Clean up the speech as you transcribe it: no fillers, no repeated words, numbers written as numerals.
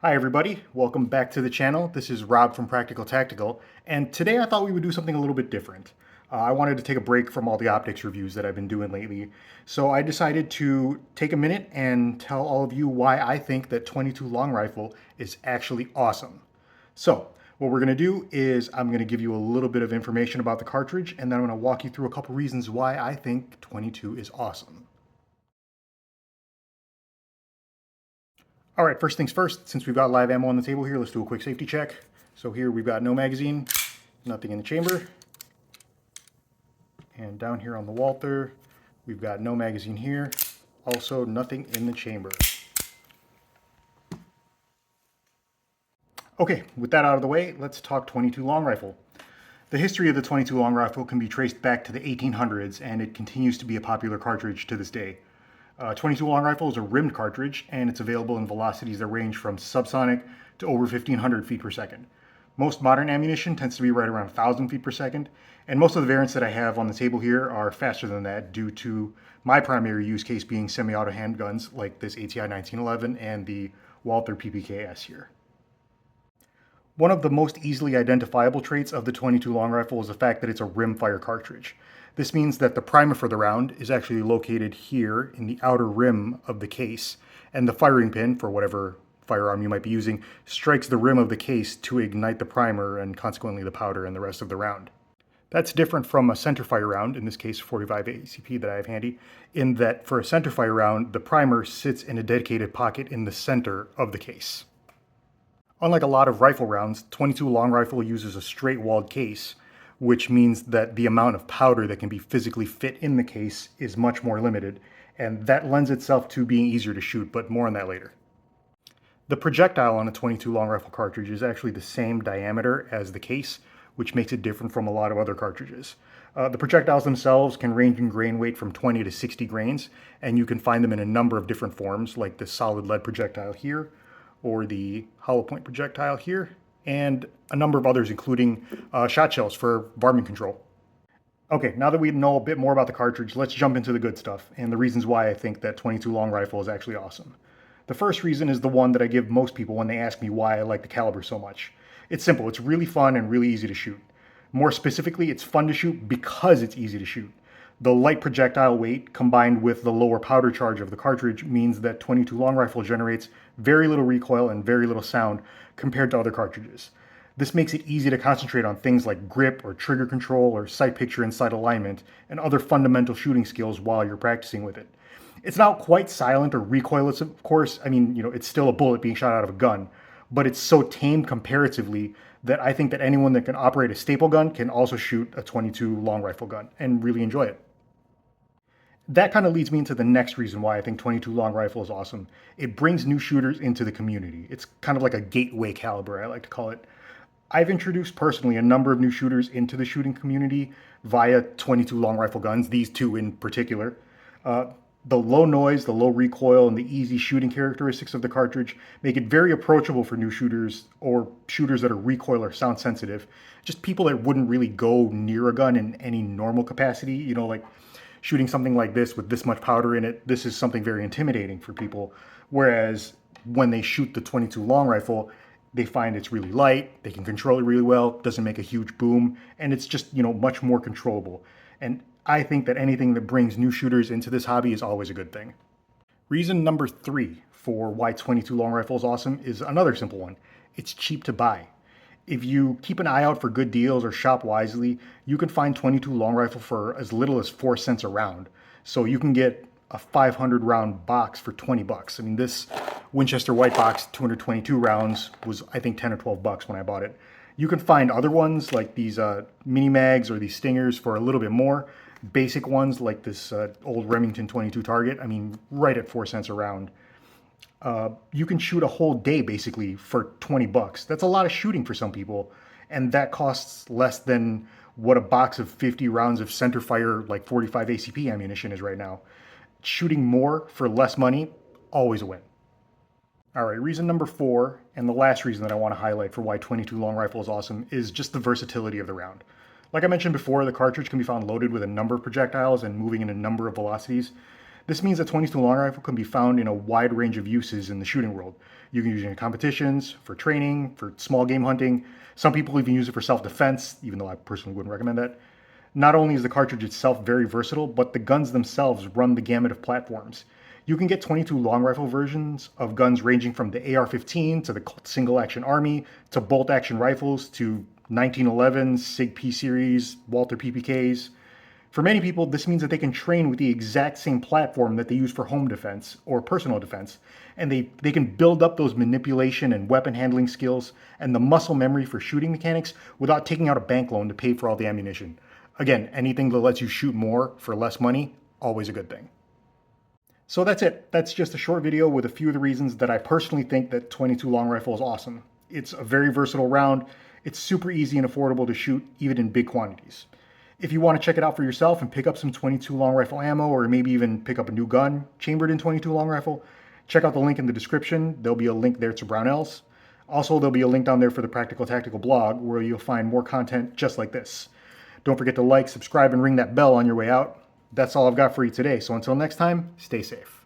Hi everybody, welcome back to the channel. This is Rob from Practical Tactical, and today I thought we would do something a little bit different. I wanted to take a break from all the optics reviews that I've been doing lately, so I decided to take a minute and tell all of you why I think that 22 long rifle is actually awesome. So, what we're going to do is I'm going to give you a little bit of information about the cartridge, and then I'm going to walk you through a couple reasons why I think 22 is awesome. All right, first things first, since we've got live ammo on the table here, let's do a quick safety check. So here we've got no magazine, nothing in the chamber. And down here on the Walther, we've got no magazine here, also nothing in the chamber. Okay, with that out of the way, let's talk 22 long rifle. The history of the 22 long rifle can be traced back to the 1800s, and it continues to be a popular cartridge to this day. 22 long rifle is a rimmed cartridge, and it's available in velocities that range from subsonic to over 1500 feet per second. Most modern ammunition tends to be right around 1000 feet per second, and most of the variants that I have on the table here are faster than that due to my primary use case being semi-auto handguns like this ATI 1911 and the Walther PPK-S here. One of the most easily identifiable traits of the 22 long rifle is the fact that it's a rimfire cartridge. This means that the primer for the round is actually located here in the outer rim of the case, and the firing pin, for whatever firearm you might be using, strikes the rim of the case to ignite the primer and consequently the powder and the rest of the round. That's different from a centerfire round, in this case 45 ACP that I have handy, in that for a centerfire round, the primer sits in a dedicated pocket in the center of the case. Unlike a lot of rifle rounds, 22 long rifle uses a straight walled case, which means that the amount of powder that can be physically fit in the case is much more limited, and that lends itself to being easier to shoot, but more on that later. The projectile on a 22 long rifle cartridge is actually the same diameter as the case, which makes it different from a lot of other cartridges. The projectiles themselves can range in grain weight from 20 to 60 grains, and you can find them in a number of different forms, like the solid lead projectile here, or the hollow point projectile here, and a number of others, including shot shells for varmint control. Okay, now that we know a bit more about the cartridge, let's jump into the good stuff and the reasons why I think that 22 long rifle is actually awesome. The first reason is the one that I give most people when they ask me why I like the caliber so much. It's simple, it's really fun and really easy to shoot. More specifically, it's fun to shoot because it's easy to shoot. The light projectile weight combined with the lower powder charge of the cartridge means that 22 long rifle generates very little recoil and very little sound compared to other cartridges. This makes it easy to concentrate on things like grip or trigger control or sight picture and sight alignment and other fundamental shooting skills while you're practicing with it. It's not quite silent or recoilless, of course. I mean, it's still a bullet being shot out of a gun, but it's so tame comparatively that I think that anyone that can operate a staple gun can also shoot a 22 long rifle gun and really enjoy it. That kind of leads me into the next reason why I think 22 long rifle is awesome. It brings new shooters into the community. It's kind of like a gateway caliber, I like to call it. I've introduced personally a number of new shooters into the shooting community via 22 long rifle guns, these two in particular. Uh, the low noise, the low recoil, and the easy shooting characteristics of the cartridge make it very approachable for new shooters or shooters that are recoil or sound sensitive. Just people that wouldn't really go near a gun in any normal capacity, like shooting something like this with this much powder in it, this is something very intimidating for people. Whereas when they shoot the 22 long rifle, they find it's really light, they can control it really well, doesn't make a huge boom, and it's just, much more controllable. And I think that anything that brings new shooters into this hobby is always a good thing. Reason number 3 for why 22 long rifle is awesome is another simple one. It's cheap to buy. If you keep an eye out for good deals or shop wisely, you can find 22 long rifle for as little as 4 cents a round. So you can get a 500 round box for 20 bucks. I mean, this Winchester white box 222 rounds was, I think, 10 or 12 bucks when I bought it. You can find other ones like these mini mags or these stingers for a little bit more. Basic ones like this old Remington 22 target, I mean, right at 4 cents a round. You can shoot a whole day basically for 20 bucks. That's a lot of shooting for some people, and that costs less than what a box of 50 rounds of centerfire like 45 ACP ammunition is right now. Shooting more for less money, always a win. All right, reason number 4, and the last reason that I want to highlight for why 22 long rifle is awesome, is just the versatility of the round. Like I mentioned before, the cartridge can be found loaded with a number of projectiles and moving in a number of velocities. This means that 22 long rifle can be found in a wide range of uses in the shooting world. You can use it in competitions, for training, for small game hunting. Some people even use it for self-defense, even though I personally wouldn't recommend that. Not only is the cartridge itself very versatile, but the guns themselves run the gamut of platforms. You can get 22 long rifle versions of guns ranging from the AR-15 to the single action army to bolt action rifles to 1911 SIG P series, Walther PPKs. For many people, this means that they can train with the exact same platform that they use for home defense or personal defense, and they can build up those manipulation and weapon handling skills and the muscle memory for shooting mechanics without taking out a bank loan to pay for all the ammunition. Again, anything that lets you shoot more for less money, always a good thing. So that's it. That's just a short video with a few of the reasons that I personally think that 22 long rifle is awesome. It's a very versatile round. It's super easy and affordable to shoot, even in big quantities. If you want to check it out for yourself and pick up some 22 long rifle ammo, or maybe even pick up a new gun chambered in 22 long rifle, check out the link in the description. There'll be a link there to Brownells. Also, there'll be a link down there for the Practical Tactical blog, where you'll find more content just like this. Don't forget to like, subscribe, and ring that bell on your way out. That's all I've got for you today. So until next time, stay safe.